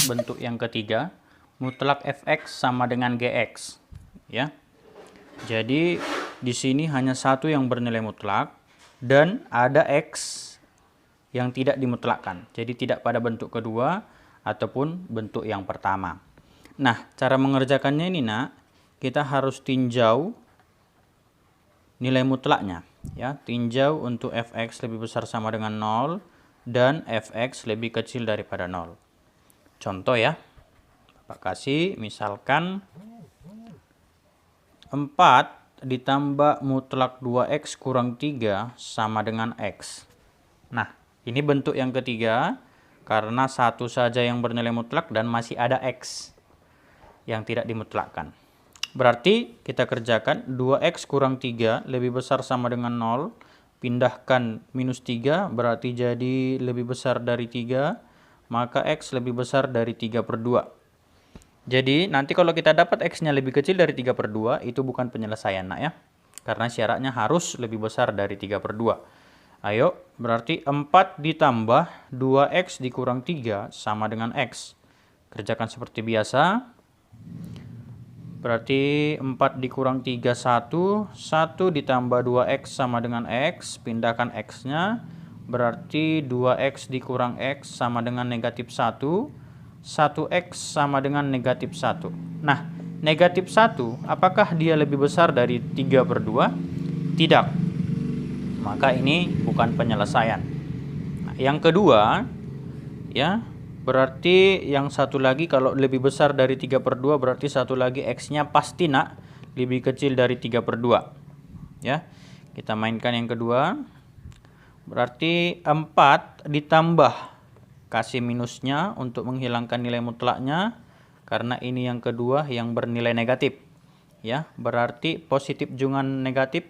bentuk yang ketiga, mutlak fx sama dengan gx, ya. Jadi di sini hanya satu yang bernilai mutlak dan ada x yang tidak dimutlakkan. Jadi tidak pada bentuk kedua ataupun bentuk yang pertama. Nah, cara mengerjakannya ini, Nak, kita harus tinjau nilai mutlaknya, ya. Tinjau untuk fx lebih besar sama dengan 0 dan fx lebih kecil daripada 0. Contoh ya. Bapak kasih misalkan 4 ditambah mutlak 2x kurang 3 sama dengan x. Nah, ini bentuk yang ketiga karena satu saja yang bernilai mutlak dan masih ada x yang tidak dimutlakkan. Berarti kita kerjakan 2x kurang 3 lebih besar sama dengan 0. Pindahkan minus 3 berarti jadi lebih besar dari 3. Maka x lebih besar dari 3/2. Jadi nanti kalau kita dapat x-nya lebih kecil dari 3/2 itu bukan penyelesaian, Nak, ya. Karena syaratnya harus lebih besar dari 3/2. Ayo, berarti 4 ditambah 2x dikurang 3 sama dengan x. Kerjakan seperti biasa. Berarti 4 dikurang 3, 1. 1 ditambah 2x sama dengan x. Pindahkan x-nya. Berarti 2x dikurang x sama dengan negatif 1. 1x sama dengan negatif 1. Nah, negatif 1, apakah dia lebih besar dari 3/2? Tidak. Maka ini bukan penyelesaian. Nah, yang kedua, ya, berarti yang satu lagi kalau lebih besar dari 3/2 berarti satu lagi x-nya pasti, Nak, lebih kecil dari 3/2. Ya. Kita mainkan yang kedua. Berarti 4 ditambah kasih minusnya untuk menghilangkan nilai mutlaknya karena ini yang kedua yang bernilai negatif. Ya, berarti positif jungan negatif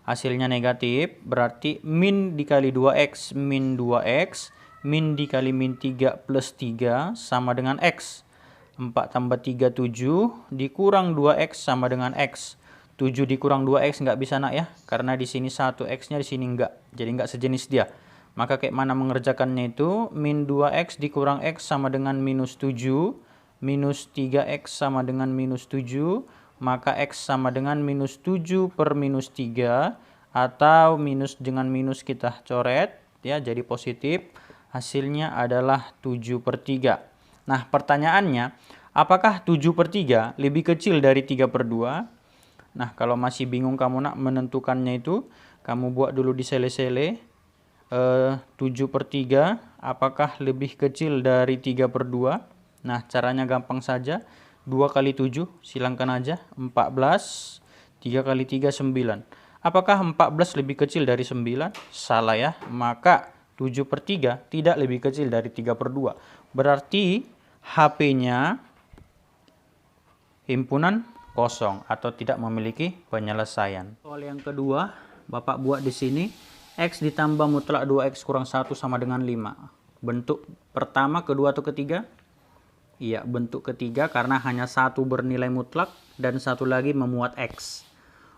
hasilnya negatif, berarti min dikali 2x min 2x min dikali min 3 plus 3 sama dengan x. 4 tambah 3, 7, dikurang 2x sama dengan x. 7 dikurang 2x nggak bisa, Nak, ya, karena di sini 1x-nya, di sini enggak. Jadi nggak sejenis dia. Maka kayak mana mengerjakannya itu, min 2x dikurang x sama dengan minus 7, minus 3x sama dengan minus 7, maka x sama dengan minus 7 per minus 3, atau minus dengan minus kita coret, ya, jadi positif. Hasilnya adalah 7/3. Nah, pertanyaannya, apakah 7/3 lebih kecil dari 3/2? Nah, kalau masih bingung kamu, Nak, menentukannya itu, kamu buat dulu di sele-sele. 7/3 apakah lebih kecil dari 3/2? Nah, caranya gampang saja. 2 kali 7, silangkan aja. 14. 3 kali 3, 9. Apakah 14 lebih kecil dari 9? Salah, ya. Maka 7/3 tidak lebih kecil dari 3/2. Berarti HP-nya himpunan kosong atau tidak memiliki penyelesaian. Soal yang kedua, Bapak buat di sini. X ditambah mutlak 2x kurang 1 sama dengan 5. Bentuk pertama, kedua, atau ketiga? Iya, bentuk ketiga karena hanya satu bernilai mutlak dan satu lagi memuat x.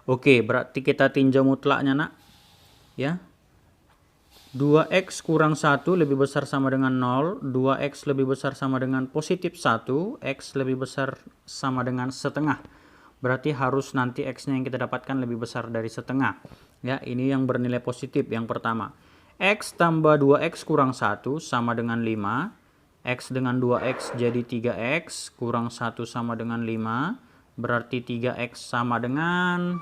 Oke, berarti kita tinjau mutlaknya, Nak. Ya. 2x kurang 1 lebih besar sama dengan 0. 2x lebih besar sama dengan positif 1. X lebih besar sama dengan setengah. Berarti harus nanti x-nya yang kita dapatkan lebih besar dari setengah. Ya, ini yang bernilai positif yang pertama. X tambah 2x kurang 1 sama dengan 5. X dengan 2x jadi 3x kurang 1 sama dengan 5. Berarti 3x sama dengan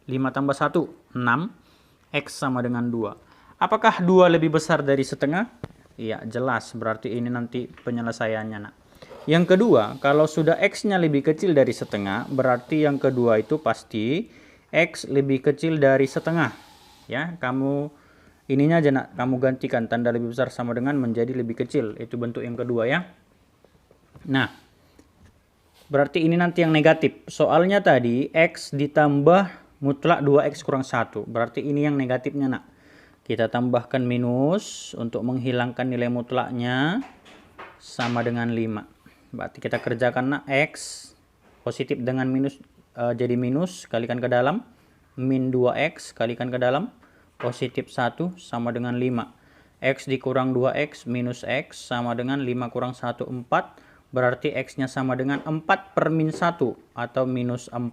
5 tambah 1, 6. X sama dengan 2. Apakah 2 lebih besar dari setengah? Iya, jelas. Berarti ini nanti penyelesaiannya, Nak. Yang kedua, kalau sudah x-nya lebih kecil dari setengah, berarti yang kedua itu pasti x lebih kecil dari setengah. Ya, kamu ininya aja, Nak, kamu gantikan tanda lebih besar sama dengan menjadi lebih kecil. Itu bentuk yang kedua, ya. Nah, berarti ini nanti yang negatif. Soalnya tadi x ditambah mutlak 2x kurang 1. Berarti ini yang negatifnya, Nak. Kita tambahkan minus untuk menghilangkan nilai mutlaknya sama dengan 5. Berarti kita kerjakan, Nak, x positif dengan minus jadi minus, kalikan ke dalam, min 2x kalikan ke dalam, positif 1 sama dengan 5. X dikurang 2x minus x sama dengan 5 kurang 1, 4. berarti X-nya sama dengan 4 per min 1 atau minus 4.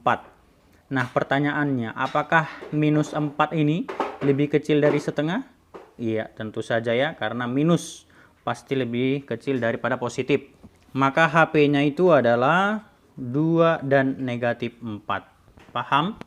Nah, pertanyaannya, apakah minus 4 ini lebih kecil dari setengah? Iya, tentu saja ya, karena minus pasti lebih kecil daripada positif. Maka HP-nya itu adalah 2 dan negatif 4. Paham?